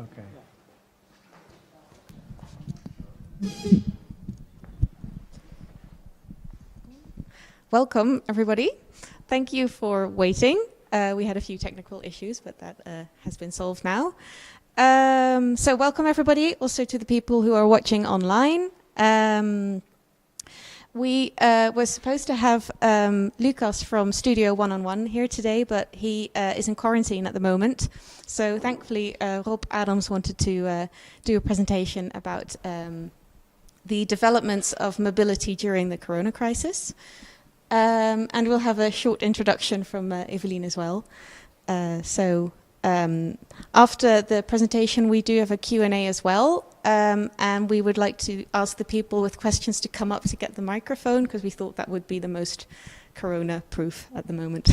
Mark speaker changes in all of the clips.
Speaker 1: Okay.
Speaker 2: Welcome, everybody. Thank you for waiting. We had a few technical issues, but that has been solved now. So welcome, everybody, also to the people who are watching online. We were supposed to have Lucas from Studio 1-on-1 here today, but he is in quarantine at the moment. So thankfully, Rob Adams wanted to do a presentation about the developments of mobility during the corona crisis. And we'll have a short introduction from Evelien as well. After the presentation, we do have a Q&A as well. And we would like to ask the people with questions to come up to get the microphone, because we thought that would be the most corona-proof at the moment.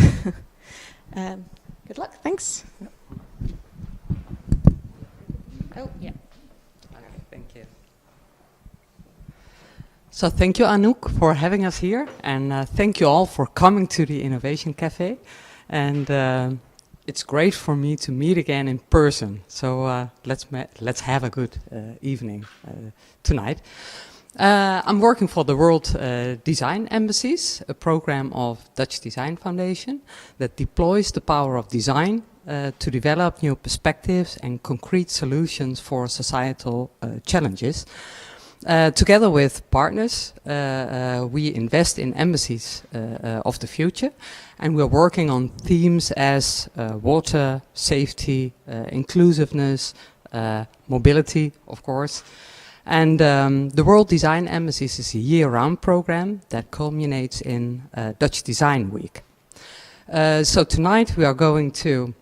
Speaker 2: Good luck, thanks. Yep. Oh, yeah.
Speaker 3: Okay, thank you. So thank you, Anouk, for having us here, and thank you all for coming to the Innovation Café. And it's great for me to meet again in person. So let's have a good evening tonight. I'm working for the World Design Embassies, a program of Dutch Design Foundation that deploys the power of design to develop new perspectives and concrete solutions for societal challenges. Together with partners, we invest in embassies of the future, and we're working on themes as water, safety, inclusiveness, mobility, of course. And the World Design Embassies is a year-round program that culminates in Dutch Design Week. So tonight we are going to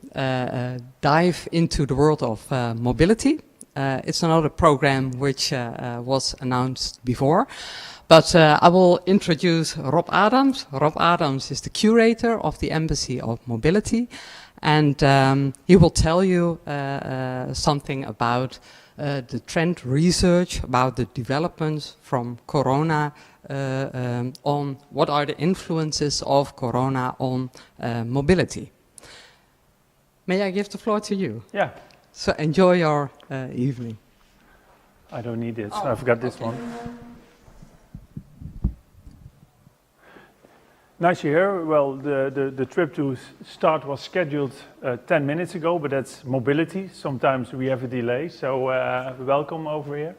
Speaker 3: dive into the world of mobility. It's another program which was announced before, but I will introduce Rob Adams. Rob Adams is the curator of the Embassy of Mobility, and he will tell you something about the trend research, about the developments from Corona, on what are the influences of Corona on mobility. May I give the floor to you?
Speaker 1: Yeah.
Speaker 3: So enjoy your evening.
Speaker 1: I don't need it. I've got this one. Nice to hear. Well, the trip to start was scheduled 10 minutes ago, but that's mobility. Sometimes we have a delay, so welcome over here.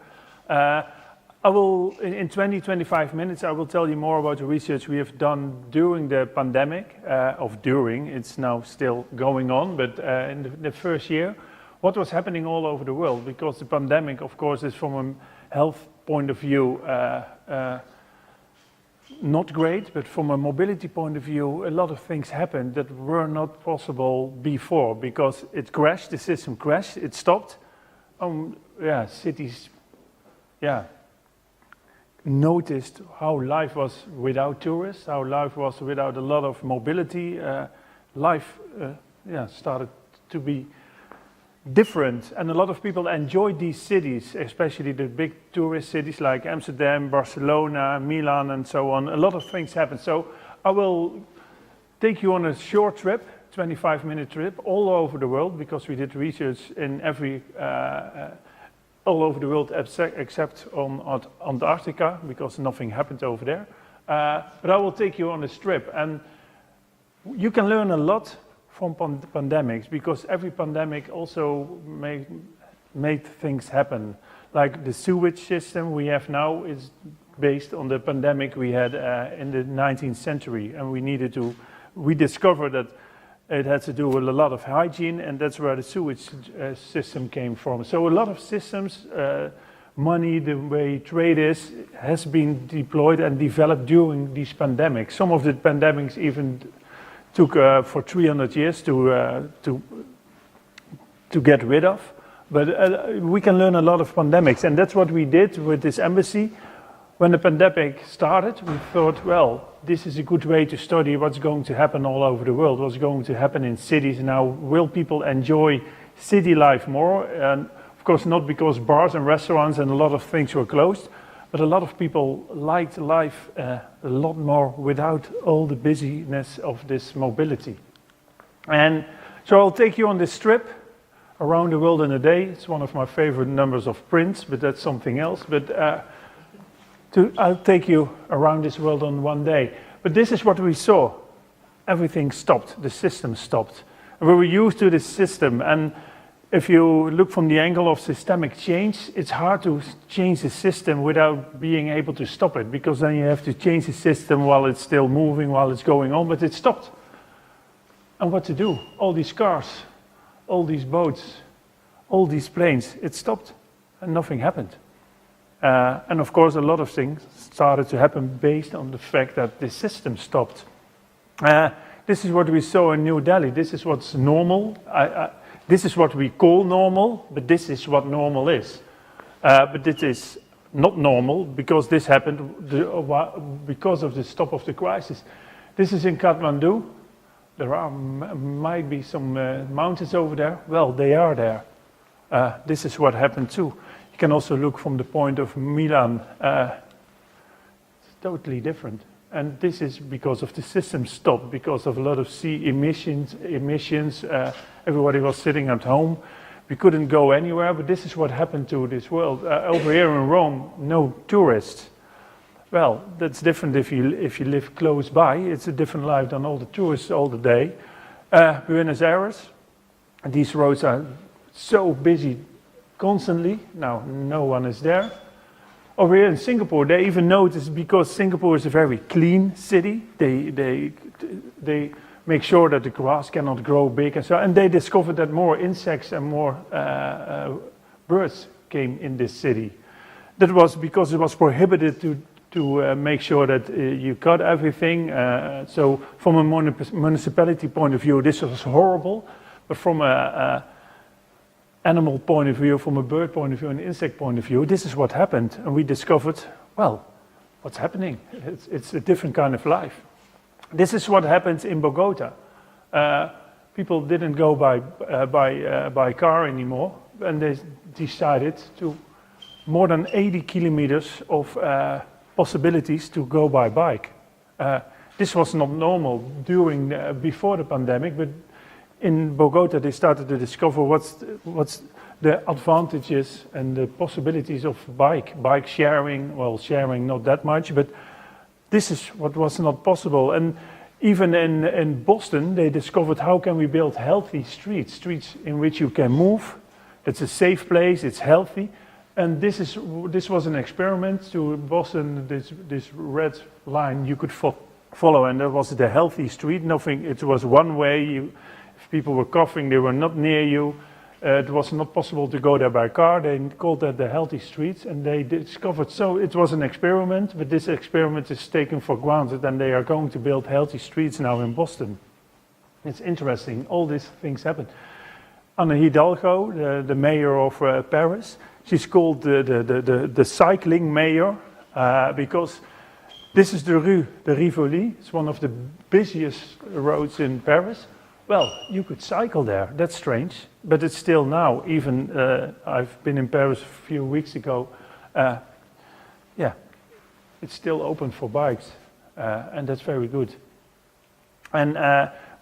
Speaker 1: I will, in 20-25 minutes, I will tell you more about the research we have done during the pandemic, it's now still going on, but in the first year. What was happening all over the world, because the pandemic, of course, is from a health point of view not great, but from a mobility point of view, a lot of things happened that were not possible before, because it crashed, the system crashed, it stopped. Cities, noticed how life was without tourists, how life was without a lot of mobility. Life started to be different, and a lot of people enjoyed these cities, especially the big tourist cities like Amsterdam, Barcelona, Milan, and so on. A lot of things happened. So I will take you on a short trip, 25-minute trip, all over the world, because we did research in all over the world except on Antarctica, because nothing happened over there. But I will take you on this trip, and you can learn a lot from pandemics, because every pandemic also made things happen. Like the sewage system we have now is based on the pandemic we had in the 19th century, and we discovered that it had to do with a lot of hygiene, and that's where the sewage system came from. So a lot of systems, money, the way trade has been deployed and developed during these pandemics. Some of the pandemics even took for 300 years to get rid of, but we can learn a lot of pandemics, and that's what we did with this embassy. When the pandemic started, we thought, well, this is a good way to study what's going to happen all over the world, what's going to happen in cities now. Will people enjoy city life more? And of course, not because bars and restaurants and a lot of things were closed, but a lot of people liked life a lot more without all the busyness of this mobility. And so I'll take you on this trip. around the world in a day. It's one of my favorite numbers of Prince, but that's something else. But I'll take you around this world on one day. But this is what we saw. Everything stopped. The system stopped. And we were used to this system. And if you look from the angle of systemic change, it's hard to change the system without being able to stop it, because then you have to change the system while it's still moving, while it's going on, but it stopped. And what to do? All these cars, all these boats, all these planes, it stopped and nothing happened. And of course, a lot of things started to happen based on the fact that the system stopped. This is what we saw in New Delhi. This is what's normal. This is what we call normal, but this is what normal is. But it is not normal because this happened because of the stop of the crisis. This is in Kathmandu. There might be some mountains over there. Well, they are there. This is what happened too. You can also look from the point of Milan. It's totally different. And this is because of the system stopped, because of a lot of sea emissions. Everybody was sitting at home. We couldn't go anywhere, but this is what happened to this world. Over here in Rome, no tourists. Well, that's different if you live close by. It's a different life than all the tourists all the day. Buenos Aires, these roads are so busy constantly. Now, no one is there. Over here in Singapore, they even noticed, because Singapore is a very clean city, they make sure that the grass cannot grow big and so on. And they discovered that more insects and more birds came in this city. That was because it was prohibited to make sure that you cut everything. So from a municipality point of view, this was horrible. But from a animal point of view, from a bird point of view, an insect point of view, this is what happened. And we discovered, well, what's happening? It's a different kind of life. This is what happens in Bogota. People didn't go by car anymore, and they decided to more than 80 kilometers of possibilities to go by bike. This was not normal before the pandemic, but in Bogota, they started to discover what's the advantages and the possibilities of bike sharing. Well, sharing not that much, but this is what was not possible. And even in Boston, they discovered how can we build healthy streets in which you can move. It's a safe place, it's healthy. And this was an experiment to Boston, this red line you could follow, and that was the healthy street. Nothing, it was one way. If people were coughing, they were not near you. It was not possible to go there by car. They called that the healthy streets, and they discovered, so it was an experiment, but this experiment is taken for granted, and they are going to build healthy streets now in Boston. It's interesting, all these things happen. Anne Hidalgo, the mayor of Paris, she's called the cycling mayor, because this is the Rue de Rivoli. It's one of the busiest roads in Paris. Well, you could cycle there. That's strange, but it's still now. Even I've been in Paris a few weeks ago. Yeah, it's still open for bikes, and that's very good. And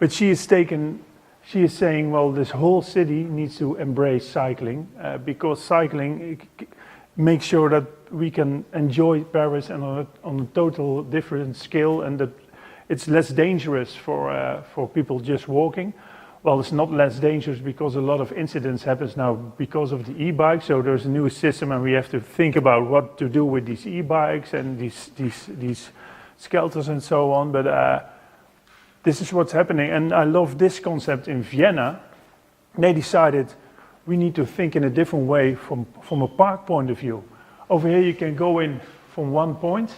Speaker 1: but she is saying, well, this whole city needs to embrace cycling because cycling makes sure that we can enjoy Paris and on a total different scale, and that it's less dangerous for people just walking. Well, it's not less dangerous because a lot of incidents happens now because of the e-bike. So there's a new system, and we have to think about what to do with these e-bikes and these skelters and so on. But this is what's happening, and I love this concept in Vienna. They decided we need to think in a different way from a park point of view. Over here, you can go in from one point.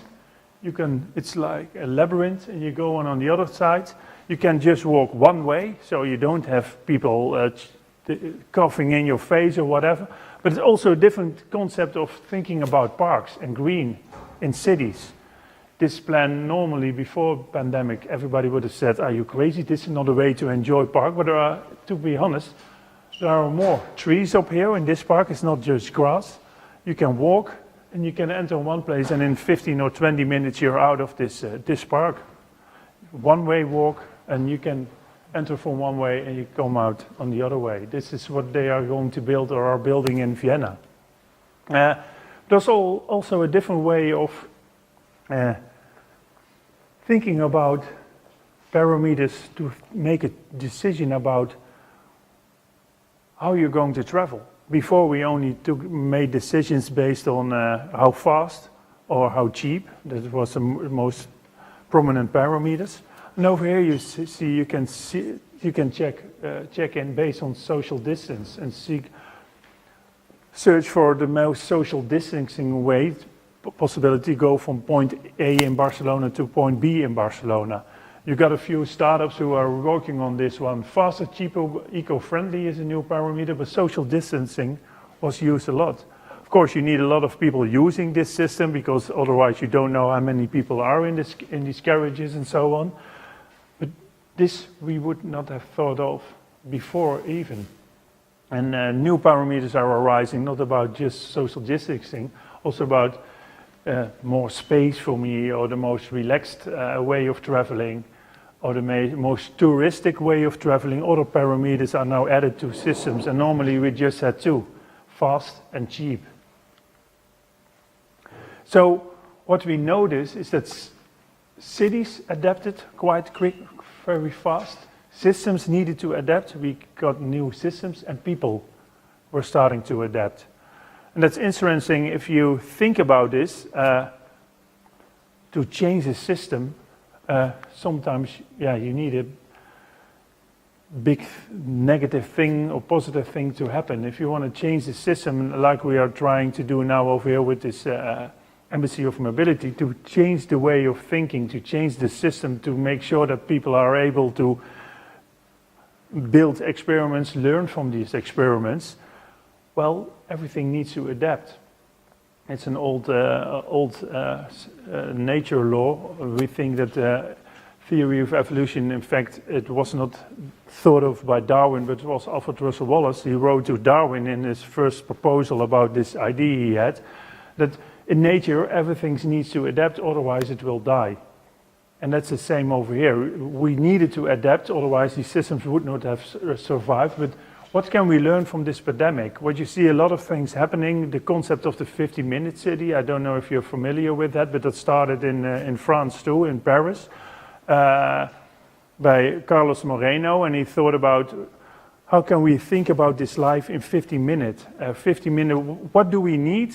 Speaker 1: It's like a labyrinth, and you go on the other side. You can just walk one way, so you don't have people coughing in your face or whatever. But it's also a different concept of thinking about parks and green in cities. This plan normally before pandemic, everybody would have said, "Are you crazy? This is not a way to enjoy park." But to be honest, there are more trees up here in this park. It's not just grass. You can walk. And you can enter one place, and in 15 or 20 minutes you're out of this park. One-way walk, and you can enter from one way and you come out on the other way. This is what they are going to build or are building in Vienna. There's also a different way of thinking about parameters to make a decision about how you're going to travel. Before we only made decisions based on how fast or how cheap. That was the most prominent parameters. And over here you can check in based on social distance and search for the most social distancing way possibility to go from point A in Barcelona to point B in Barcelona. You got a few startups who are working on this one. Faster, cheaper, eco-friendly is a new parameter, but social distancing was used a lot. Of course, you need a lot of people using this system because otherwise you don't know how many people are in these carriages and so on. But this we would not have thought of before even. And new parameters are arising, not about just social distancing, also about more space for me, or the most relaxed way of traveling, or the most touristic way of traveling. Other parameters are now added to systems, and normally we just had two, fast and cheap. So what we notice is that cities adapted quite quick, very fast. Systems needed to adapt. We got new systems, and people were starting to adapt. And that's interesting if you think about this. To change a system, sometimes you need a big negative thing or positive thing to happen. If you want to change the system, like we are trying to do now over here with this Embassy of Mobility, to change the way of thinking, to change the system, to make sure that people are able to build experiments, learn from these experiments, well, everything needs to adapt. It's an old nature law. We think that the theory of evolution, in fact, it was not thought of by Darwin, but it was Alfred Russel Wallace. He wrote to Darwin in his first proposal about this idea he had, that in nature everything needs to adapt, otherwise it will die. And that's the same over here. We needed to adapt, otherwise these systems would not have survived. But what can we learn from this pandemic? What you see a lot of things happening, the concept of the 50-minute city, I don't know if you're familiar with that, but that started in France too, in Paris, by Carlos Moreno, and he thought about how can we think about this life in 50 minutes? 50 minutes, what do we need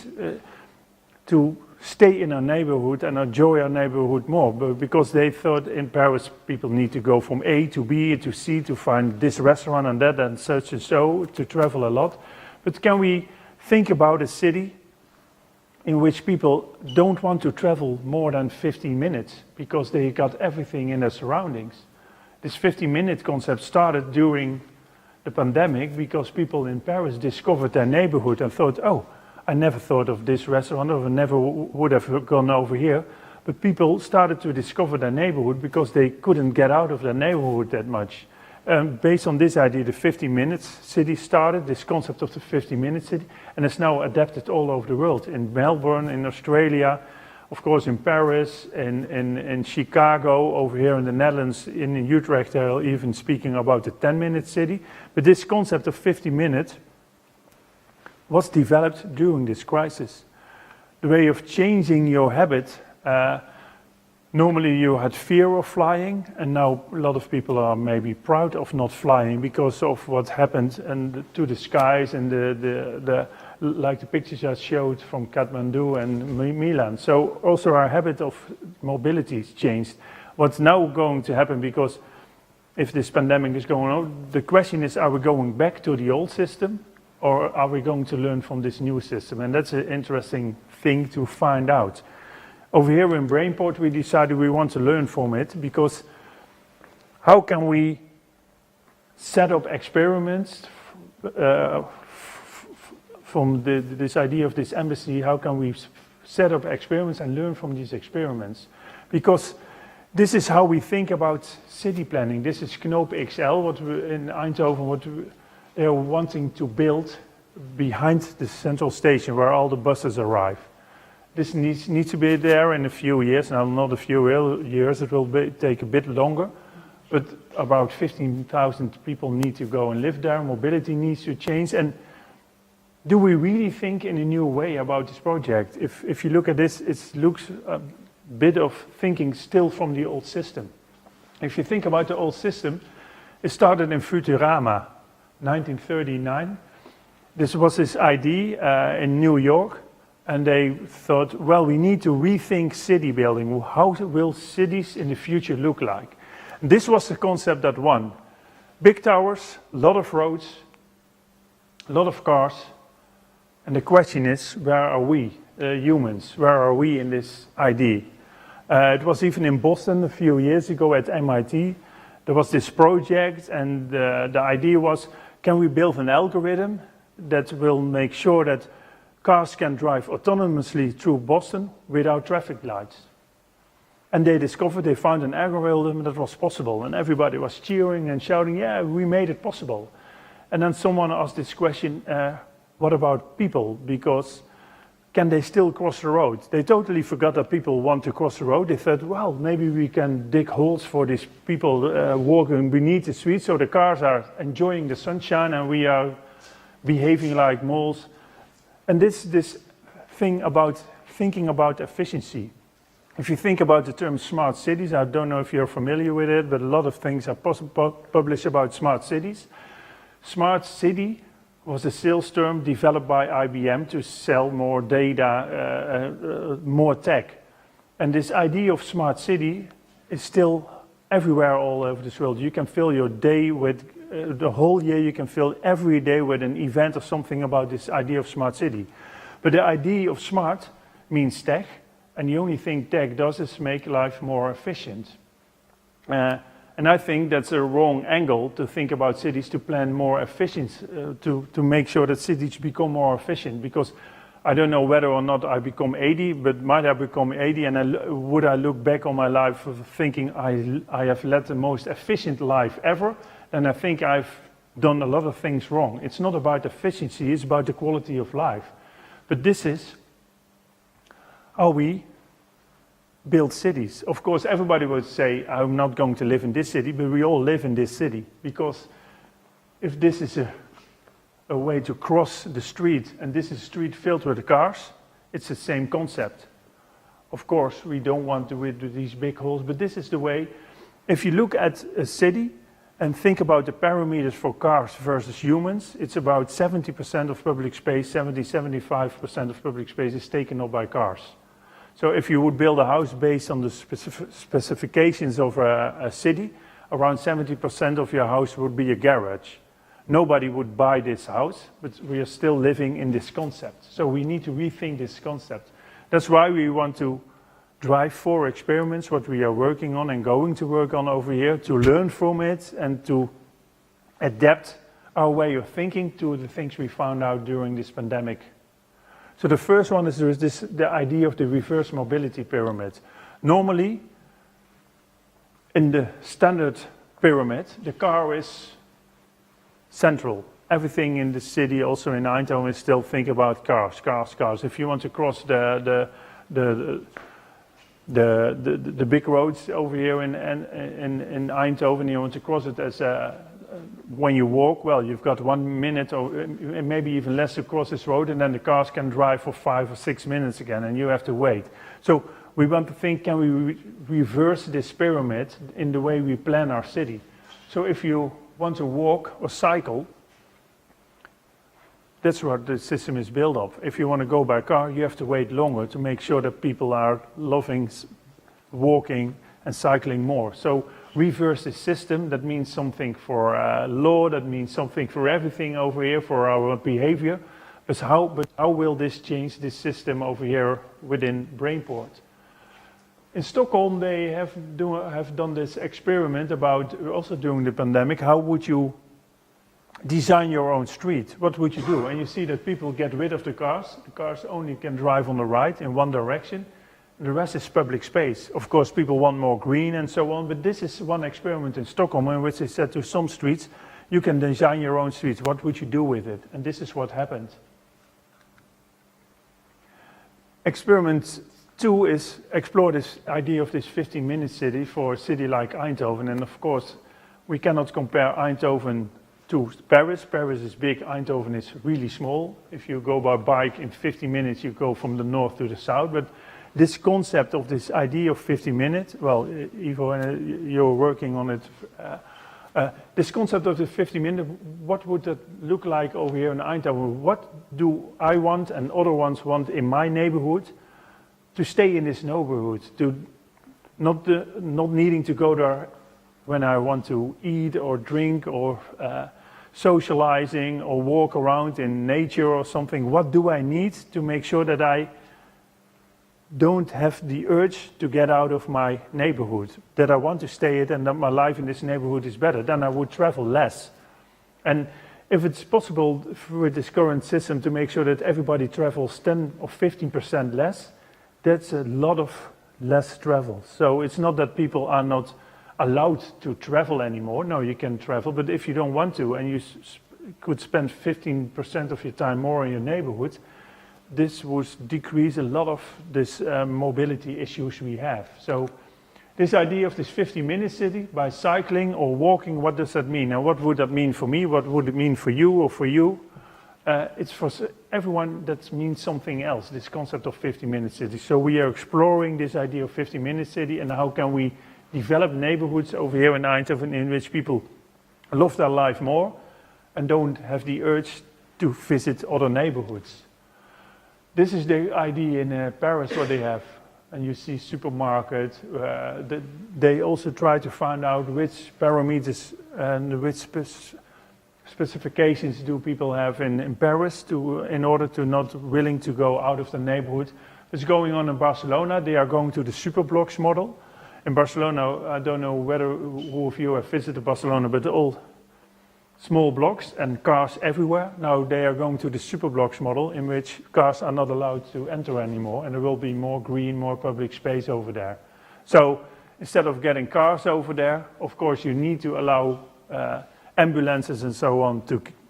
Speaker 1: to stay in our neighborhood and enjoy our neighborhood more? Because they thought in Paris people need to go from A to B to C to find this restaurant and that and such and so, to travel a lot. But can we think about a city in which people don't want to travel more than 15 minutes because they got everything in their surroundings? This 50-minute concept started during the pandemic because people in Paris discovered their neighborhood and thought, oh, I never thought of this restaurant, or I never would have gone over here. But people started to discover their neighborhood because they couldn't get out of their neighborhood that much. Based on this idea, the 50-minute city started, this concept of the 50-minute city, and it's now adapted all over the world. In Melbourne, in Australia, of course in Paris, in Chicago, over here in the Netherlands, in Utrecht, they're even speaking about the 10-minute city. But this concept of 50 minutes was developed during this crisis. The way of changing your habit, normally you had fear of flying, and now a lot of people are maybe proud of not flying because of what happened and to the skies and like the pictures I showed from Kathmandu and Milan. So also our habit of mobility has changed. What's now going to happen, because if this pandemic is going on, the question is, are we going back to the old system? Or are we going to learn from this new system? And that's an interesting thing to find out. Over here in Brainport, we decided we want to learn from it, because how can we set up experiments from this idea of this embassy? How can we set up experiments and learn from these experiments? Because this is how we think about city planning. This is Knoop XL, what we, in Eindhoven, they are wanting to build behind the central station where all the buses arrive. This needs to be there in a few years. Now, not a few years, it will take a bit longer. but about 15,000 people need to go and live there. Mobility needs to change. And do we really think in a new way about this project? If you look at this, it looks a bit of thinking still from the old system. If you think about the old system, it started in Futurama, 1939. This was this idea in New York, and they thought, well, we need to rethink city building. How will cities in the future look like? And this was the concept that won. Big towers, a lot of roads, a lot of cars, and the question is, where are we, humans? Where are we in this idea? It was even in Boston a few years ago at MIT. There was this project, and the idea was, can we build an algorithm that will make sure that cars can drive autonomously through Boston without traffic lights? And they found an algorithm that was possible, and everybody was cheering and shouting, yeah, we made it possible. And then someone asked this question, what about people? Because can they still cross the road? They totally forgot that people want to cross the road. They thought, well, maybe we can dig holes for these people walking beneath the street, so the cars are enjoying the sunshine and we are behaving like moles. And this thing about thinking about efficiency. If you think about the term smart cities, I don't know if you're familiar with it, but a lot of things are published about smart cities. Smart city was a sales term developed by IBM to sell more data, more tech. And this idea of smart city is still everywhere all over this world. You can fill your day with, the whole year you can fill every day with an event or something about this idea of smart city. But the idea of smart means tech, and the only thing tech does is make life more efficient. And I think that's a wrong angle to think about cities to plan more efficient, to make sure that cities become more efficient. Because I don't know whether or not I become 80, but might I become 80 and would I look back on my life thinking I have led the most efficient life ever, then I think I've done a lot of things wrong. It's not about efficiency, it's about the quality of life. But this is how we build cities. Of course, everybody would say, I'm not going to live in this city, but we all live in this city. Because if this is a way to cross the street, and this is a street filled with cars, it's the same concept. Of course, we don't want to do these big holes, but this is the way. If you look at a city and think about the parameters for cars versus humans, it's about 70% of public space, 75% of public space is taken up by cars. So if you would build a house based on the specifications of a city, around 70% of your house would be a garage. Nobody would buy this house, but we are still living in this concept. So we need to rethink this concept. That's why we want to drive 4 experiments, what we are working on and going to work on over here, to learn from it and to adapt our way of thinking to the things we found out during this pandemic. So the first one is the idea of the reverse mobility pyramid. Normally, in the standard pyramid, the car is central. Everything in the city, also in Eindhoven, is still think about cars, cars, cars. If you want to cross the big roads over here in Eindhoven, you want to cross it as when you walk, well, you've got 1 minute or maybe even less to cross this road, and then the cars can drive for 5 or 6 minutes again, and you have to wait. So we want to think, can we reverse this pyramid in the way we plan our city? So if you want to walk or cycle, that's what the system is built of. If you want to go by car, you have to wait longer to make sure that people are loving walking and cycling more. So reverse this system, that means something for law, that means something for everything over here, for our behavior. But how will this change this system over here within Brainport? In Stockholm, they have done this experiment about, also during the pandemic, how would you design your own street? What would you do? And you see that people get rid of the cars. The cars only can drive on the right in one direction. The rest is public space. Of course, people want more green and so on, but this is one experiment in Stockholm in which they said to some streets, you can design your own streets. What would you do with it? And this is what happened. Experiment Two is explore this idea of this 15-minute city for a city like Eindhoven. And of course, we cannot compare Eindhoven to Paris. Paris is big, Eindhoven is really small. If you go by bike in 50 minutes, you go from the north to the south. But this concept of this idea of 50 minutes, well, Ivo, you're working on it. This concept of the 50 minutes, what would that look like over here in Eindhoven? What do I want and other ones want in my neighborhood to stay in this neighborhood, to not needing to go there when I want to eat or drink or socializing or walk around in nature or something? What do I need to make sure that I don't have the urge to get out of my neighborhood, that I want to stay it and that my life in this neighborhood is better? Then I would travel less. And if it's possible with this current system to make sure that everybody travels 10 or 15% less, that's a lot of less travel. So it's not that people are not allowed to travel anymore. No, you can travel, but if you don't want to and you could spend 15% of your time more in your neighborhood, this would decrease a lot of this mobility issues we have. So this idea of this 50-minute city by cycling or walking, what does that mean? And what would that mean for me? What would it mean for you or for you? It's for everyone that means something else, this concept of 50-minute city. So we are exploring this idea of 50-minute city and how can we develop neighborhoods over here in Eindhoven in which people love their life more and don't have the urge to visit other neighborhoods. This is the idea in Paris what they have. And you see supermarkets. They also try to find out which parameters and which specifications do people have in Paris in order to not willing to go out of the neighborhood. It's going on in Barcelona. They are going to the superblocks model. In Barcelona, I don't know who of you have visited Barcelona, but all small blocks and cars everywhere. Now they are going to the superblocks model in which cars are not allowed to enter anymore and there will be more green, more public space over there. So instead of getting cars over there, of course you need to allow ambulances and so on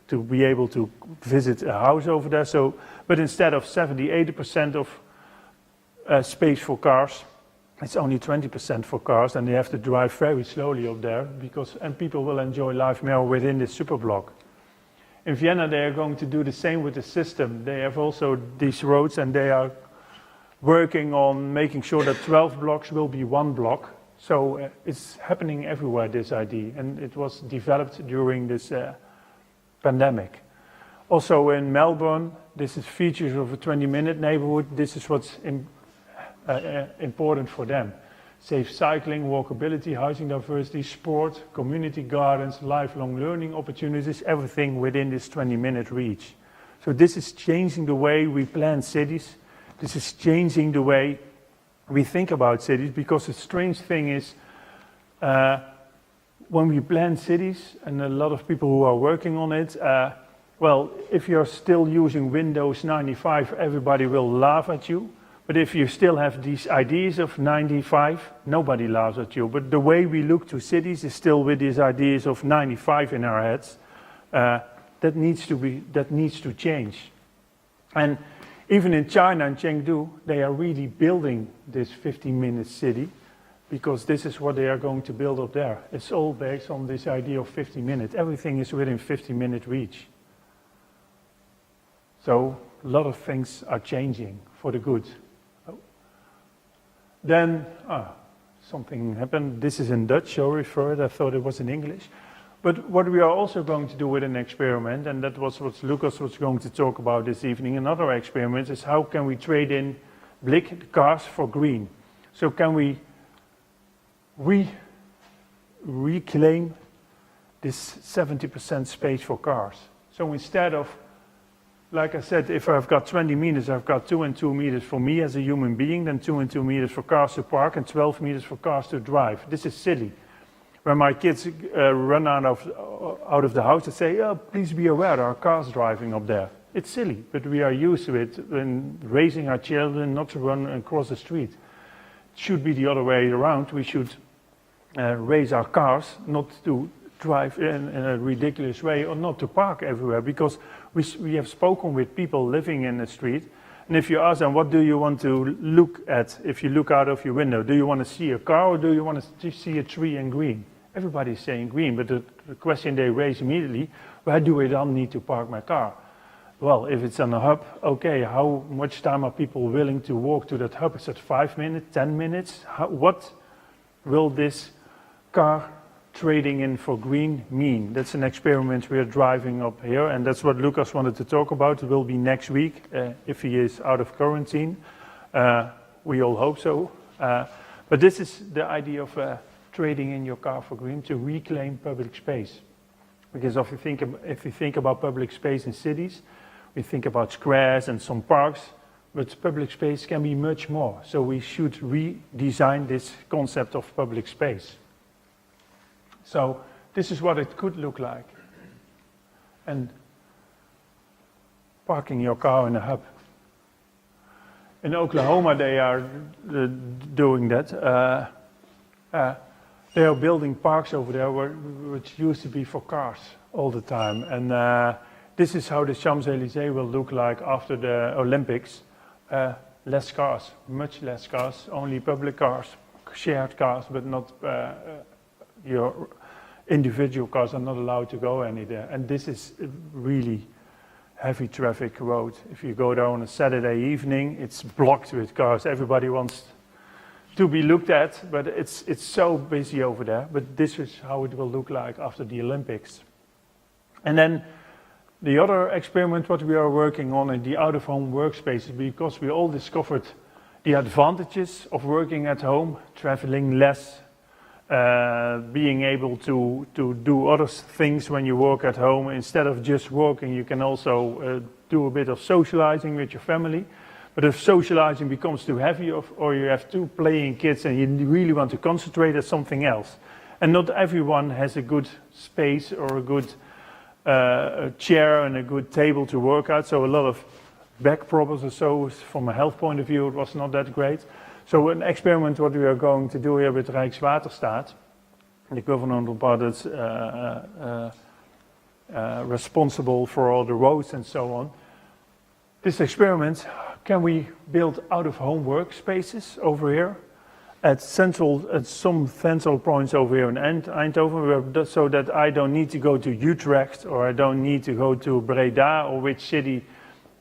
Speaker 1: to be able to visit a house over there. So, but instead of 70-80% of space for cars, it's only 20% for cars, and they have to drive very slowly up there and people will enjoy life more within this superblock. In Vienna, they are going to do the same with the system. They have also these roads, and they are working on making sure that 12 blocks will be one block. So it's happening everywhere, this idea, and it was developed during this pandemic. Also in Melbourne, this is features of a 20-minute neighborhood. This is what's important for them. Safe cycling, walkability, housing diversity, sport, community gardens, lifelong learning opportunities, everything within this 20-minute reach. So this is changing the way we plan cities. This is changing the way we think about cities, because the strange thing is when we plan cities, and a lot of people who are working on it, well, if you're still using Windows 95, everybody will laugh at you. But if you still have these ideas of 95, nobody laughs at you. But the way we look to cities is still with these ideas of 95 in our heads. That needs to change. And even in China and Chengdu, they are really building this 15-minute city, because this is what they are going to build up there. It's all based on this idea of 50 minutes. Everything is within 50-minute reach. So a lot of things are changing for the good. Then something happened. This is in Dutch, sorry for it. I thought it was in English. But what we are also going to do with an experiment, and that was what Lucas was going to talk about this evening, another experiment, is how can we trade in blik cars for green? So can we reclaim this 70% space for cars? So instead of, like I said, if I've got 20 meters, I've got 2 and 2 meters for me as a human being, then 2 and 2 meters for cars to park, and 12 meters for cars to drive. This is silly. When my kids run out of the house, they say, oh, please be aware, there are cars driving up there. It's silly, but we are used to it in raising our children not to run across the street. It should be the other way around. We should raise our cars not to drive in a ridiculous way or not to park everywhere, because we have spoken with people living in the street And if you ask them, what do you want to look at if you look out of your window? Do you want to see a car or do you want to see a tree in green? Everybody's saying green, but the question they raise immediately, where do I then need to park my car? Well, if it's on a hub, okay, how much time are people willing to walk to that hub? Is it 5 minutes, 10 minutes? What will this car trading in for green mean? That's an experiment we're driving up here, and that's what Lucas wanted to talk about. It will be next week, if he is out of quarantine. We all hope so. But this is the idea of trading in your car for green, to reclaim public space. Because if you think about public space in cities, we think about squares and some parks, but public space can be much more. So we should redesign this concept of public space. So this is what it could look like. And parking your car in a hub. In Oklahoma they are doing that. They are building parks over there which used to be for cars all the time. And this is how the Champs-Élysées will look like after the Olympics. Less cars, much less cars, only public cars, shared cars, but not your individual cars are not allowed to go anywhere. And this is really heavy traffic road. If you go there on a Saturday evening, it's blocked with cars. Everybody wants to be looked at, but it's so busy over there. But this is how it will look like after the Olympics. And then the other experiment what we are working on in the out-of-home workspaces, because we all discovered the advantages of working at home, traveling less, being able to do other things when you work at home. Instead of just working, you can also do a bit of socializing with your family. But if socializing becomes too heavy, or you have two playing kids and you really want to concentrate on something else, and not everyone has a good space or a good chair and a good table to work at, so a lot of back problems or so. From a health point of view, it was not that great. So an experiment what we are going to do here with Rijkswaterstaat, the governmental body that's responsible for all the roads and so on. This experiment, can we build out-of-home workspaces over here at some central points over here in Eindhoven, so that I don't need to go to Utrecht, or I don't need to go to Breda or which city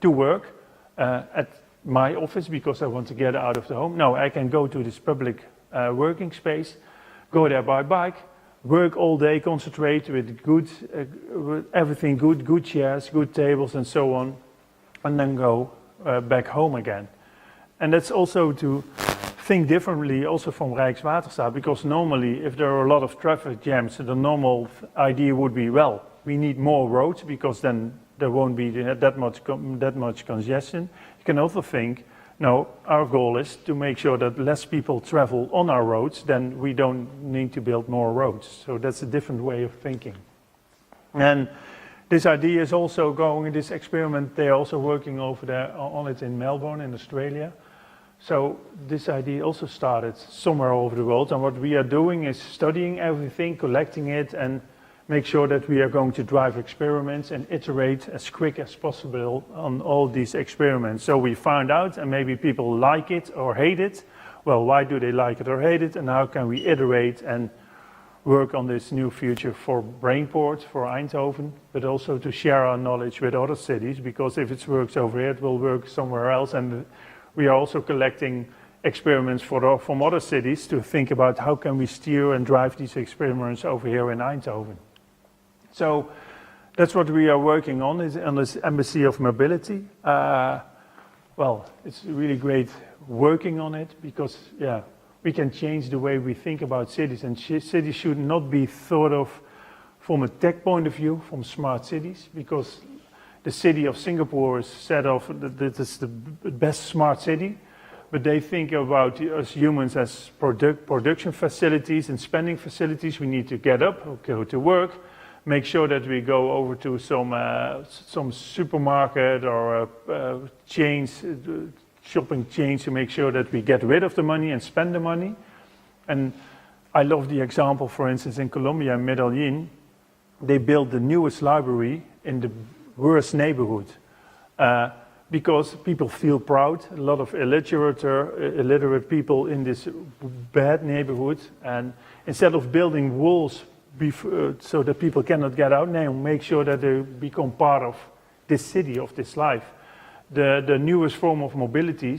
Speaker 1: to work at my office because I want to get out of the home. No, I can go to this public working space, go there by bike, work all day, concentrate with good, everything good chairs, good tables and so on, and then go back home again. And that's also to think differently also from Rijkswaterstaat, because normally if there are a lot of traffic jams, the normal idea would be, well, we need more roads because then there won't be that much congestion. You can also think, no, our goal is to make sure that less people travel on our roads, then we don't need to build more roads. So that's a different way of thinking. And this idea is also going in this experiment, they're also working over there on it in Melbourne in Australia. So this idea also started somewhere over the world, and what we are doing is studying everything, collecting it, and make sure that we are going to drive experiments and iterate as quick as possible on all these experiments. So we find out, and maybe people like it or hate it. Well, why do they like it or hate it, and how can we iterate and work on this new future for Brainport, for Eindhoven, but also to share our knowledge with other cities, because if it works over here, it will work somewhere else. And we are also collecting experiments from other cities to think about how can we steer and drive these experiments over here in Eindhoven. So that's what we are working on, is on this Embassy of Mobility. Well, it's really great working on it because, yeah, we can change the way we think about cities, and cities should not be thought of from a tech point of view, from smart cities, because the city of Singapore is said of that it's the best smart city, but they think about us humans as production facilities and spending facilities. We need to get up, go to work, make sure that we go over to some supermarket or shopping chains to make sure that we get rid of the money and spend the money. And I love the example, for instance, in Colombia, in Medellin, they built the newest library in the worst neighborhood. because people feel proud. A lot of illiterate people in this bad neighborhood, and instead of building walls so that people cannot get out, now make sure that they become part of this city, of this life. The newest form of mobility,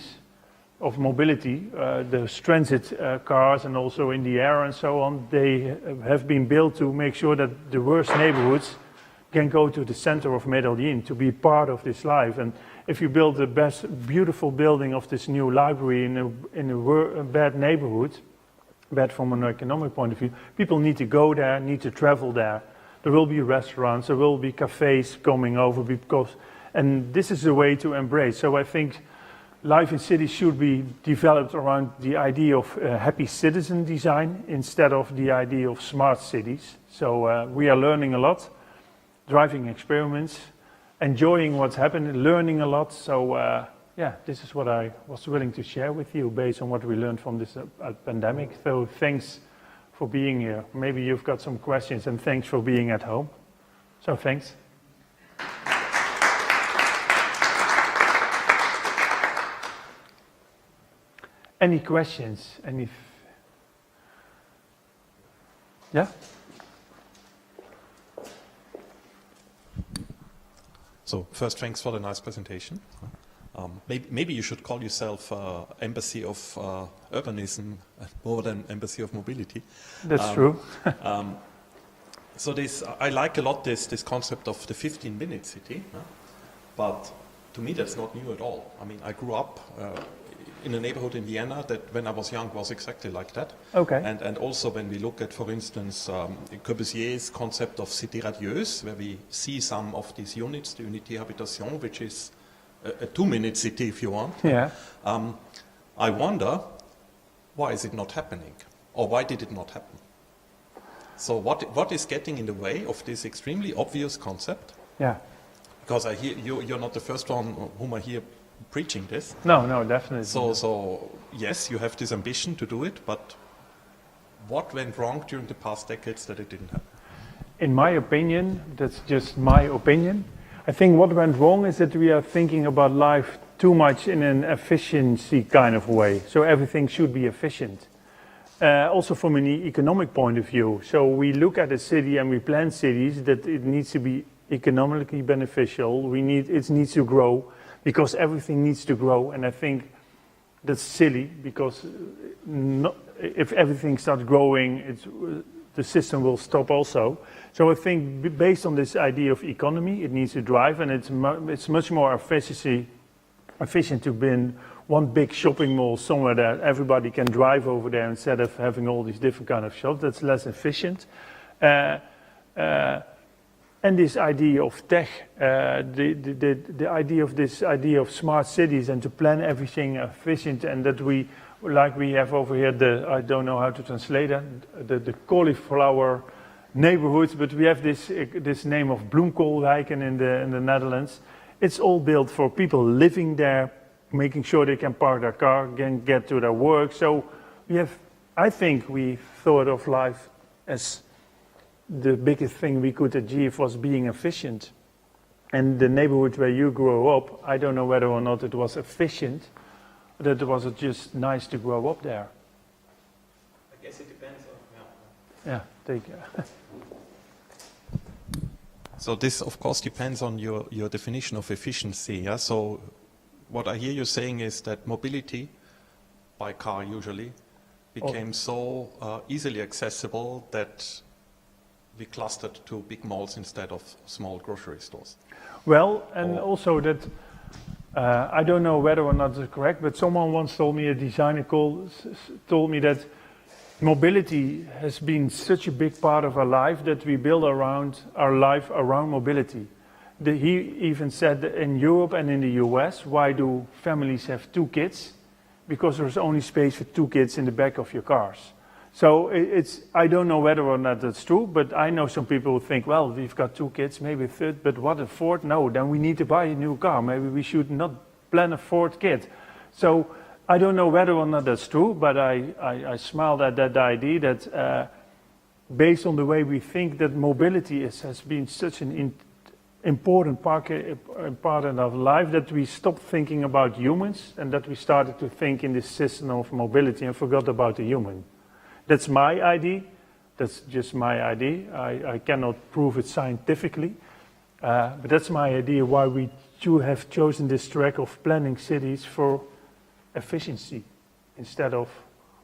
Speaker 1: the transit cars and also in the air and so on, they have been built to make sure that the worst neighborhoods can go to the center of Medellin to be part of this life. And if you build the best, beautiful building of this new library in a bad neighborhood, bad from an economic point of view, people need to go there, need to travel there. There will be restaurants, there will be cafes coming over and this is a way to embrace. So I think life in cities should be developed around the idea of happy citizen design instead of the idea of smart cities. So we are learning a lot, driving experiments, enjoying what's happening, learning a lot. So yeah, this is what I was willing to share with you based on what we learned from this pandemic. So thanks for being here. Maybe you've got some questions, and thanks for being at home. So thanks. Any questions? Yeah?
Speaker 4: So first, thanks for the nice presentation. Maybe you should call yourself Embassy of Urbanism more than Embassy of Mobility.
Speaker 1: That's true.
Speaker 4: So I like a lot this concept of the 15-minute city, but to me that's not new at all. I mean, I grew up in a neighborhood in Vienna that when I was young was exactly like that.
Speaker 1: Okay.
Speaker 4: And also when we look at, for instance, Corbusier's concept of cité radieuse, where we see some of these units, the unité habitation, which is a 2-minute city if you want.
Speaker 1: Yeah.
Speaker 4: I wonder, why is it not happening? Or why did it not happen? So what is getting in the way of this extremely obvious concept?
Speaker 1: Yeah.
Speaker 4: Because I hear you're not the first one whom I hear preaching this.
Speaker 1: No, definitely.
Speaker 4: So yes, you have this ambition to do it, but what went wrong during the past decades that it didn't happen?
Speaker 1: In my opinion, that's just my opinion, I think what went wrong is that we are thinking about life too much in an efficiency kind of way. So everything should be efficient. Also from an economic point of view. So we look at a city and we plan cities that it needs to be economically beneficial. It needs to grow because everything needs to grow. And I think that's silly because if everything starts growing, the system will stop also. So I think based on this idea of economy, it needs to drive, and it's much more efficient to be in one big shopping mall somewhere that everybody can drive over there instead of having all these different kind of shops. That's less efficient. And this idea of tech, the idea of this idea of smart cities and to plan everything efficient, and that we have over here I don't know how to translate it, the cauliflower neighborhoods, but we have this name of Bloemkoolwijken in the Netherlands. It's all built for people living there, making sure they can park their car, can get to their work. So I think we thought of life as the biggest thing we could achieve was being efficient. And the neighborhood where you grew up, I don't know whether or not it was efficient, that it was just nice to grow up there.
Speaker 4: I guess it depends on,
Speaker 1: yeah. Take care.
Speaker 4: So this, of course, depends on your definition of efficiency. Yeah? So what I hear you saying is that mobility, by car usually, became so easily accessible that we clustered to big malls instead of small grocery stores.
Speaker 1: Well, and also that, I don't know whether or not it's correct, but someone once told me, a designer told me that mobility has been such a big part of our life that we build our life around mobility. He even said that in Europe and in the US, why do families have 2 kids? Because there's only space for 2 kids in the back of your cars. So I don't know whether or not that's true, but I know some people who think, well, we've got 2 kids, maybe a third, but what, a fourth? No, then we need to buy a new car. Maybe we should not plan a 4th kid. So I don't know whether or not that's true, but I smiled at that idea that based on the way we think that mobility has been such an part of life, that we stopped thinking about humans and that we started to think in this system of mobility and forgot about the human. That's my idea. That's just my idea. I cannot prove it scientifically, but that's my idea why we have chosen this track of planning cities for efficiency instead of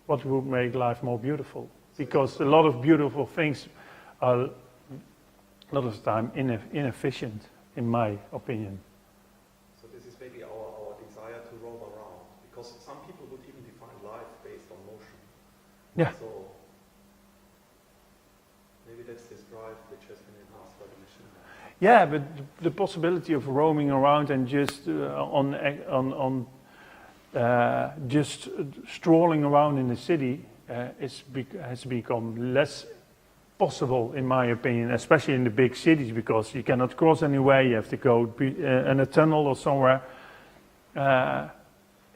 Speaker 1: what would make life more beautiful. Because a lot of beautiful things are a lot of the time inefficient, in my opinion.
Speaker 4: So this is maybe our desire to roam around, because some people would even define life based on motion.
Speaker 1: Yeah.
Speaker 4: So maybe that's this drive which has been enhanced by the machine.
Speaker 1: Yeah, but the possibility of roaming around and just just strolling around in the city has become less possible, in my opinion, especially in the big cities, because you cannot cross anywhere. You have to go in a tunnel or somewhere.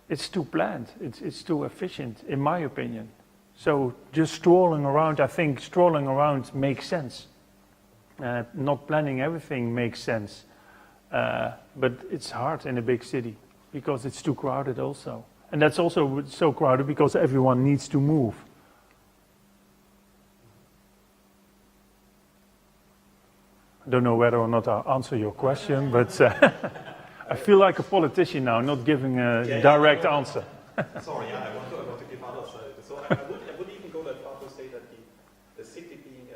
Speaker 1: It's too planned. It's too efficient, in my opinion. So just strolling around, I think strolling around makes sense. Not planning everything makes sense. But it's hard in a big city because it's too crowded also. And that's also so crowded because everyone needs to move. I don't know whether or not I answer your question, but I feel like a politician now, not giving a direct answer.
Speaker 4: Sorry, I want to give others. So I would even go that far to say that the city being,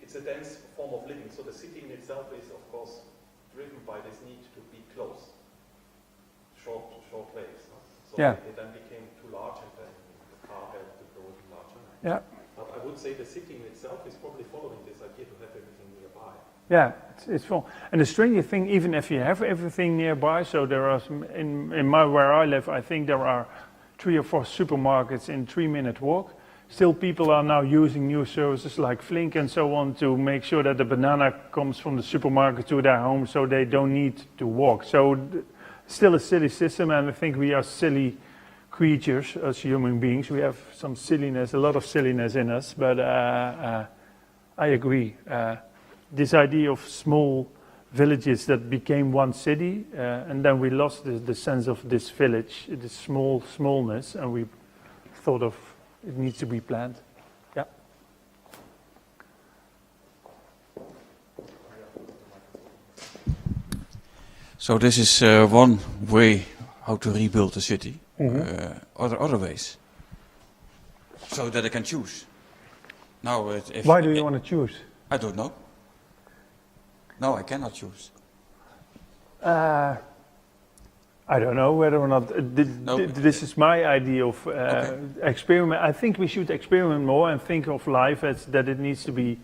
Speaker 4: it's a dense form of living. So the city in itself is, of course, driven by this need to be close, short ways. No? So
Speaker 1: Yeah.
Speaker 4: it then became too large, and then the car had to go even larger.
Speaker 1: Yeah.
Speaker 4: But I would say the city in itself is probably following this idea to have everything nearby.
Speaker 1: Yeah, it's full. And the stranger thing, even if you have everything nearby, so there are where I live, I think there are 3 or 4 supermarkets in 3-minute walk. Still, people are now using new services like Flink and so on to make sure that the banana comes from the supermarket to their home, so they don't need to walk. So, still a silly system, and I think we are silly creatures as human beings. We have some silliness, a lot of silliness in us, but I agree. This idea of small villages that became one city, and then we lost the sense of this village, this smallness, and we thought of it needs to be planned. Yeah.
Speaker 5: So this is one way how to rebuild the city. Other ways, so that I can choose. Now,
Speaker 1: Why do you want to choose?
Speaker 5: I don't know. No, I cannot choose.
Speaker 1: I don't know whether or not this is my idea of experiment. I think we should experiment more and think of life as that it needs to be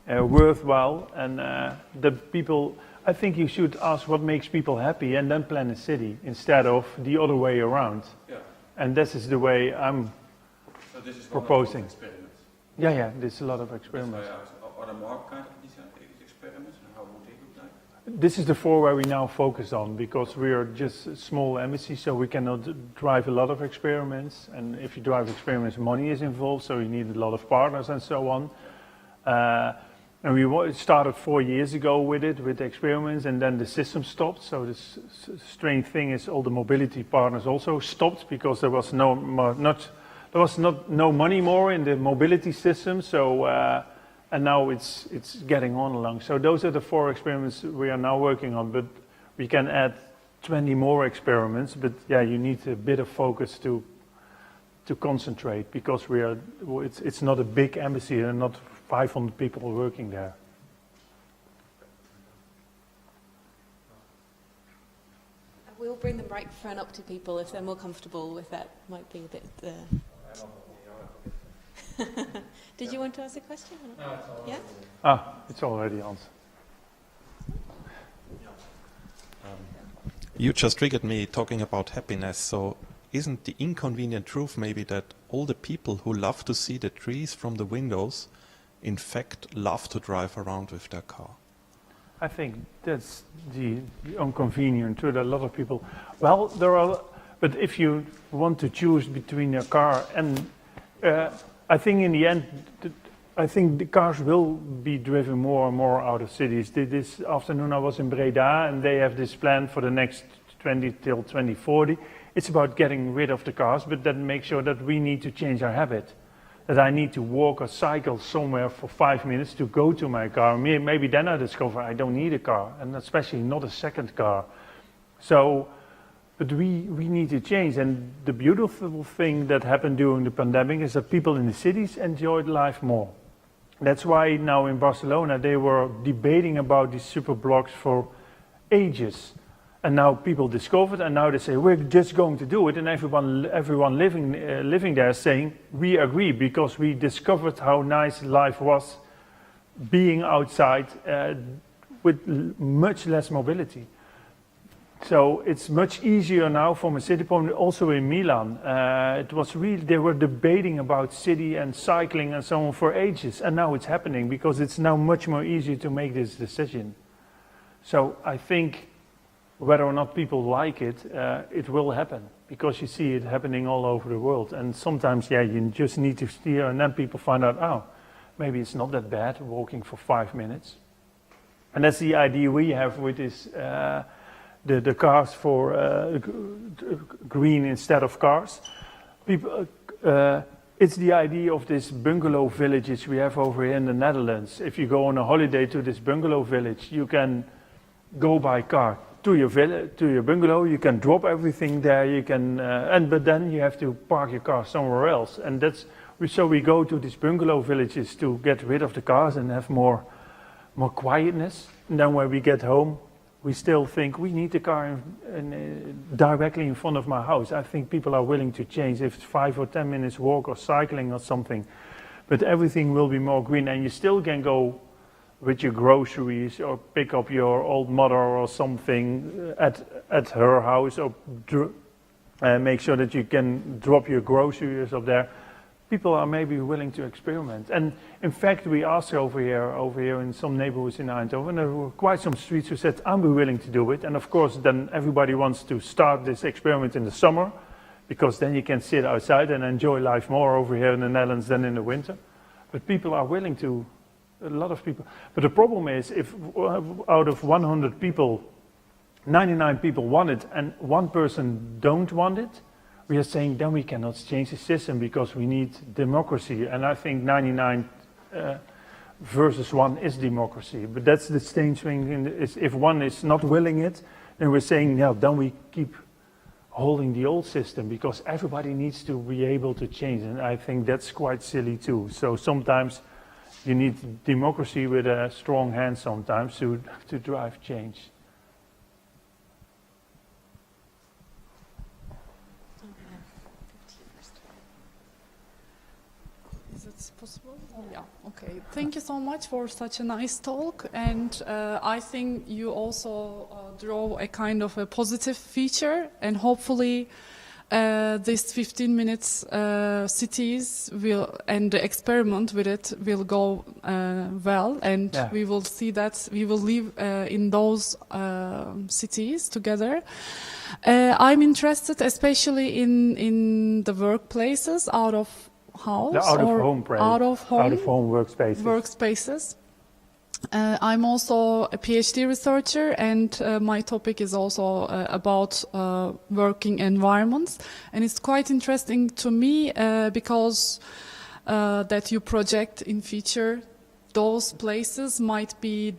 Speaker 1: worthwhile, and that people. I think you should ask what makes people happy and then plan a city instead of the other way around.
Speaker 5: Yeah.
Speaker 1: And this is the way I'm
Speaker 5: So this is
Speaker 1: proposing.
Speaker 5: Experiments.
Speaker 1: Yeah, there's a lot of experiments.
Speaker 5: Are there more kind of these experiments, and how would they look like?
Speaker 1: This is the 4 where we now focus on, because we are just a small embassy, so we cannot drive a lot of experiments. And if you drive experiments, money is involved, so you need a lot of partners and so on. And we started 4 years ago with the experiments, and then the system stopped. So the strange thing is all the mobility partners also stopped because there was no money more in the mobility system. So and now it's getting on along. So those are the 4 experiments we are now working on. But we can add 20 more experiments. But yeah, you need a bit of focus to concentrate, because it's not a big embassy and not 500 people working there.
Speaker 2: We'll bring the microphone up to people if they're more comfortable with that. Might be a bit. Did you want to ask a question? No, it's all. Yeah.
Speaker 1: It's already answered.
Speaker 4: You just triggered me talking about happiness. So isn't the inconvenient truth maybe that all the people who love to see the trees from the windows in fact love to drive around with their car?
Speaker 1: I think that's the inconvenient to a lot of people. Well, but if you want to choose between your car and, I think in the end, I think the cars will be driven more and more out of cities. This afternoon I was in Breda, and they have this plan for the next 20 till 2040. It's about getting rid of the cars, but then make sure that we need to change our habit. That I need to walk or cycle somewhere for 5 minutes to go to my car. Maybe then I discover I don't need a car, and especially not a second car. So, but we need to change. And the beautiful thing that happened during the pandemic is that people in the cities enjoyed life more. That's why now in Barcelona they were debating about these super blocks for ages. And now people discovered, and now they say, we're just going to do it. And everyone living there is saying, we agree, because we discovered how nice life was being outside with much less mobility. So it's much easier now from a city point, also in Milan. It was really, they were debating about city and cycling and so on for ages. And now it's happening, because it's now much more easier to make this decision. So I think, whether or not people like it, it will happen, because you see it happening all over the world. And sometimes, yeah, you just need to steer, and then people find out, oh, maybe it's not that bad walking for 5 minutes. And that's the idea we have with this, the cars for green instead of cars. People, it's the idea of this bungalow villages we have over here in the Netherlands. If you go on a holiday to this bungalow village, you can go by car to your bungalow. You can drop everything there. You can, but then you have to park your car somewhere else. And so we go to these bungalow villages to get rid of the cars and have more quietness. And then when we get home, we still think we need the car directly in front of my house. I think people are willing to change if it's 5 or 10 minutes walk or cycling or something. But everything will be more green, and you still can go with your groceries or pick up your old mother or something at her house, or make sure that you can drop your groceries up there. People are maybe willing to experiment. And in fact, we asked over here in some neighborhoods in Eindhoven, there were quite some streets who said, I'm willing to do it. And of course, then everybody wants to start this experiment in the summer, because then you can sit outside and enjoy life more over here in the Netherlands than in the winter. But people are willing to. A lot of people. But the problem is, if out of 100 people, 99 people want it and one person don't want it, we are saying then we cannot change the system, because we need democracy. And I think 99 versus 1 is democracy. But that's the strange thing. If one is not willing it, then we're saying, yeah, then we keep holding the old system, because everybody needs to be able to change. And I think that's quite silly too. So sometimes you need democracy with a strong hand sometimes to drive change.
Speaker 6: Is it possible? Yeah, okay. Thank you so much for such a nice talk. And I think you also draw a kind of a positive feature, and hopefully this 15 minutes cities will, and the experiment with it will go well, and yeah, we will see that we will live in those cities together. I'm interested especially in the workplaces, out of house,
Speaker 1: out of home
Speaker 6: workspaces. I'm also a PhD researcher, and my topic is also about working environments. And it's quite interesting to me because that you project in future those places might be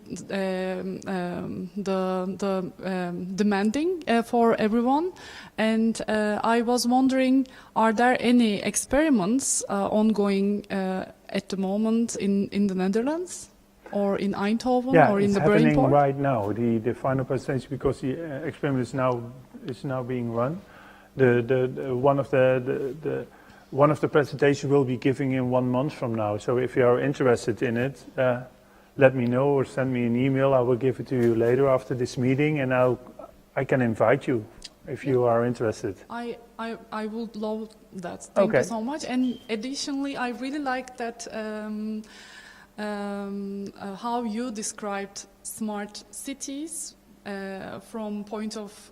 Speaker 6: demanding for everyone. And I was wondering, are there any experiments ongoing at the moment in the Netherlands? Or in Eindhoven,
Speaker 1: yeah,
Speaker 6: or in the Brainport?
Speaker 1: Yeah, it's happening right now. The final presentation, because the experiment is now being run. One of the presentations will be giving in 1 month from now. So if you are interested in it, let me know or send me an email. I will give it to you later after this meeting, and I can invite you if you are interested.
Speaker 6: I would love that. Thank you so much. And additionally, I really like that. How you described smart cities from point of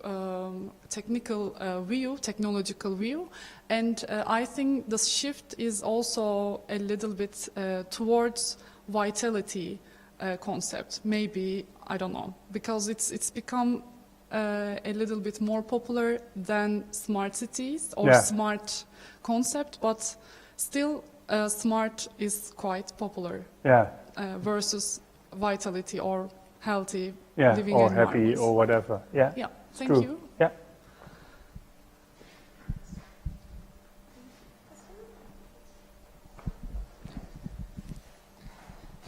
Speaker 6: technological view, and I think the shift is also a little bit towards vitality concept. Maybe, I don't know, because it's become a little bit more popular than smart cities or smart concept, but still smart is quite popular versus vitality or healthy living
Speaker 1: or
Speaker 6: environments.
Speaker 1: happy or whatever. Yeah,
Speaker 6: Thank
Speaker 1: true.
Speaker 6: you.
Speaker 1: Yeah.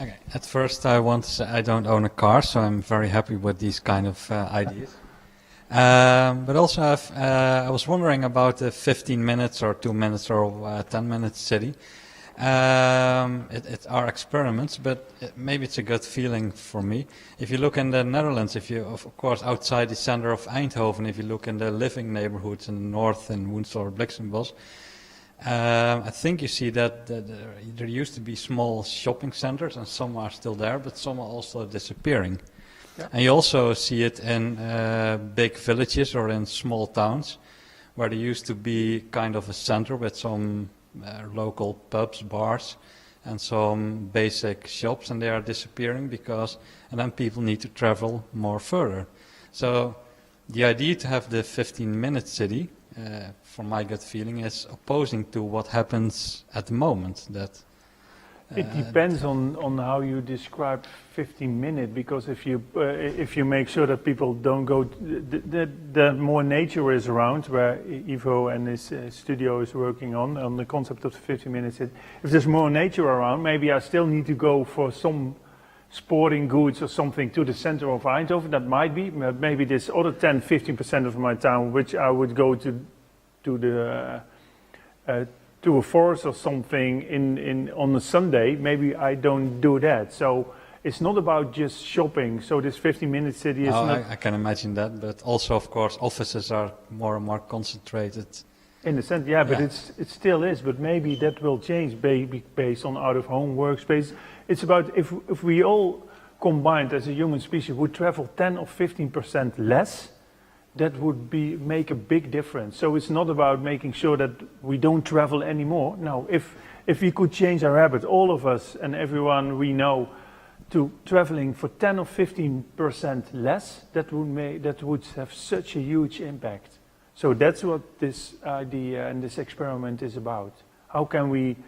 Speaker 7: Okay. At first, I want to say I don't own a car, so I'm very happy with these kind of ideas. But also, I was wondering about the 15 minutes or 2 minutes or 10 minutes city. It are experiments, but maybe it's a good feeling for me. If you look in the Netherlands, if you, of course, outside the center of Eindhoven, if you look in the living neighborhoods in the north in Woensel or Blixenbos, I think you see that there used to be small shopping centers, and some are still there, but some are also disappearing. Yeah. And you also see it in big villages or in small towns, where there used to be kind of a center with some local pubs, bars, and some basic shops, and they are disappearing and then people need to travel more further. So the idea to have the 15-minute city, from my gut feeling, is opposing to what happens at the moment. That
Speaker 1: it depends on how you describe 15 minutes, because if you make sure that people don't go, the more nature is around, where Ivo and his studio is working on the concept of 15 minutes. If there's more nature around, maybe I still need to go for some sporting goods or something to the center of Eindhoven. That might be, maybe this other 10-15% of my time, which I would go to a forest or something on a Sunday, maybe I don't do that. So it's not about just shopping. So this 15-minute city is
Speaker 7: I can imagine that, but also, of course, offices are more and more concentrated.
Speaker 1: In the sense, but it still is, but maybe that will change based on out-of-home workspace. It's about if we all combined as a human species would travel 10 or 15% less, that would make a big difference. So it's not about making sure that we don't travel anymore. No, if we could change our habit, all of us and everyone we know, to traveling for 10 or 15% less, that would have such a huge impact. So that's what this idea and this experiment is about. How can we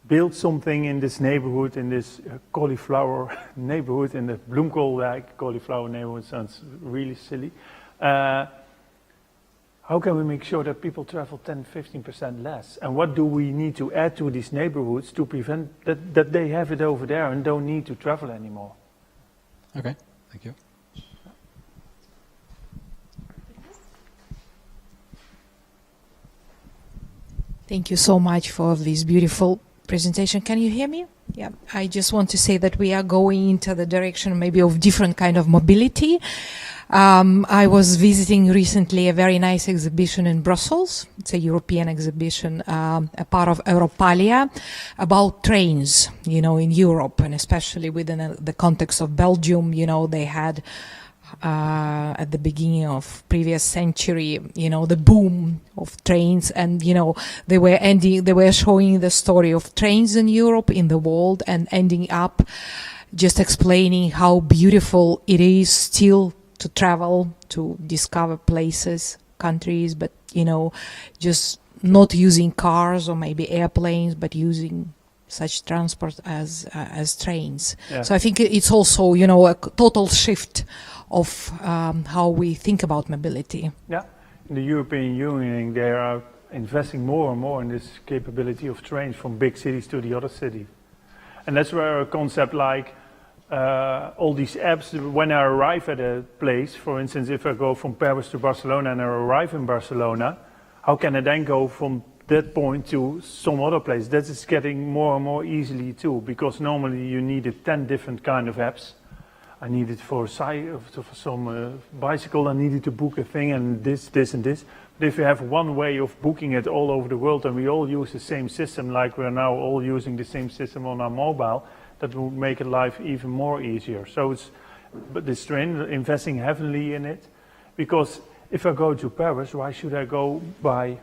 Speaker 1: build something in this neighborhood, in this cauliflower neighborhood, in the bloemkool cauliflower neighborhood? Sounds really silly. How can we make sure that people travel 10-15% less? And what do we need to add to these neighborhoods to prevent that they have it over there and don't need to travel anymore?
Speaker 7: Okay, thank you.
Speaker 8: Thank you so much for this beautiful presentation. Can you hear me? Yeah, I just want to say that we are going into the direction maybe of different kind of mobility. I was visiting recently a very nice exhibition in Brussels. It's a European exhibition, a part of Europalia, about trains, in Europe, and especially within the context of Belgium. They had at the beginning of previous century, the boom of trains, and they were showing the story of trains in Europe, in the world, and ending up just explaining how beautiful it is still to travel, to discover places, countries, but just not using cars or maybe airplanes, but using such transport as trains. Yeah. So I think it's also a total shift of how we think about mobility.
Speaker 1: Yeah, in the European Union they are investing more and more in this capability of trains from big cities to the other cities, and that's where a concept like all these apps, when I arrive at a place, for instance, if I go from Paris to Barcelona and I arrive in Barcelona, how can I then go from that point to some other place? That is getting more and more easily too, because normally you needed 10 different kind of apps. I needed for some bicycle, I needed to book a thing and this and this. But if you have one way of booking it all over the world and we all use the same system, like we're now all using the same system on our mobile, that will make life even more easier. So it's but this train, investing heavily in it, because if I go to Paris, why should I go by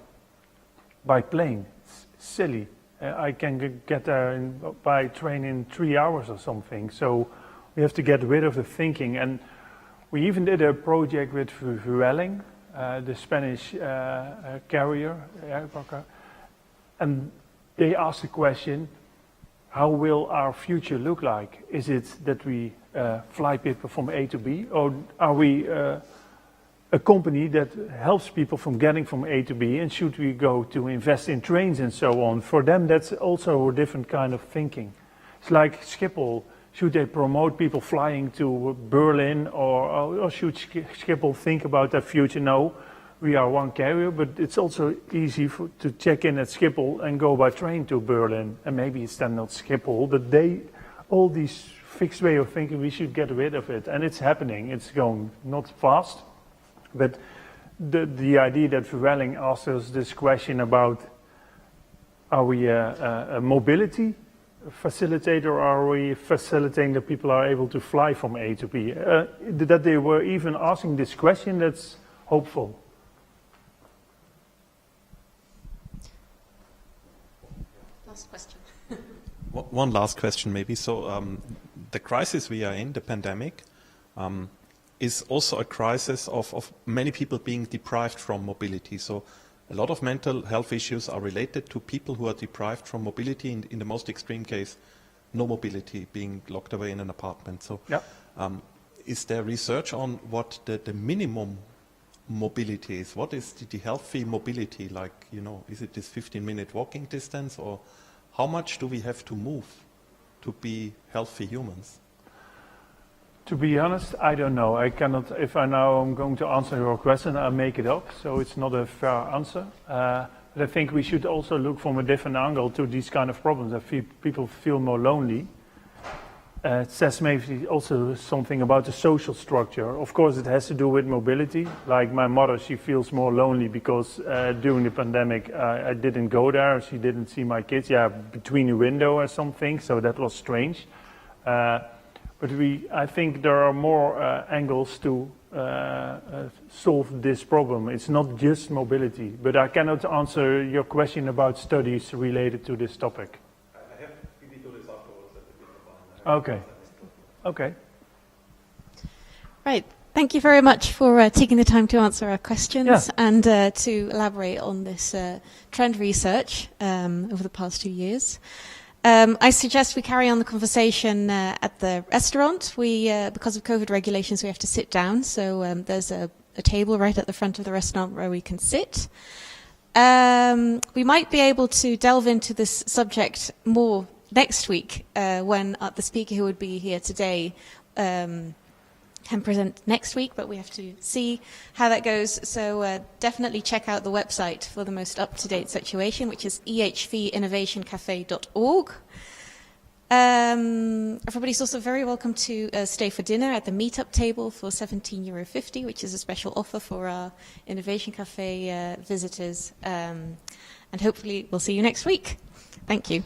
Speaker 1: plane? It's silly. I can get there by train in 3 hours or something. So we have to get rid of the thinking. And we even did a project with Vueling, the Spanish carrier, and they asked the question, how will our future look like? Is it that we fly people from A to B, or are we a company that helps people from getting from A to B, and should we go to invest in trains and so on? For them, that's also a different kind of thinking. It's like Schiphol. Should they promote people flying to Berlin, or should Schiphol think about their future? No, we are one carrier, but it's also easy to check in at Schiphol and go by train to Berlin. And maybe it's then not Schiphol, but all these fixed way of thinking, we should get rid of it. And it's happening. It's going not fast, but the idea that Vueling asked us this question about, are we a mobility facilitator, or are we facilitating that people are able to fly from A to B? That they were even asking this question, that's hopeful.
Speaker 2: Last question.
Speaker 4: One last question maybe. So the crisis we are in, the pandemic, is also a crisis of many people being deprived from mobility. So a lot of mental health issues are related to people who are deprived from mobility. In the most extreme case, no mobility, being locked away in an apartment. So is there research on what the minimum mobility is? What is the healthy mobility? Like, is it this 15-minute walking distance, or how much do we have to move to be healthy humans?
Speaker 1: To be honest, I don't know. I cannot, if I now am going to answer your question, I'll make it up, so it's not a fair answer. But I think we should also look from a different angle to these kind of problems. That people feel more lonely. It says maybe also something about the social structure. Of course, it has to do with mobility. Like my mother, she feels more lonely because during the pandemic, I didn't go there. She didn't see my kids, between a window or something, so that was strange. But I think there are more angles to solve this problem. It's not just mobility, but I cannot answer your question about studies related to this topic.
Speaker 4: I have to do this afterwards.
Speaker 1: Okay.
Speaker 2: Right. Thank you very much for taking the time to answer our questions and to elaborate on this trend research over the past 2 years. I suggest we carry on the conversation at the restaurant. Because of COVID regulations, we have to sit down. So there's a table right at the front of the restaurant where we can sit. We might be able to delve into this subject more next week when the speaker who would be here today can present next week, but we have to see how that goes. So definitely check out the website for the most up-to-date situation, which is ehvinnovationcafe.org. Everybody's also very welcome to stay for dinner at the meetup table for €17.50, which is a special offer for our Innovation Cafe visitors. And hopefully we'll see you next week. Thank you.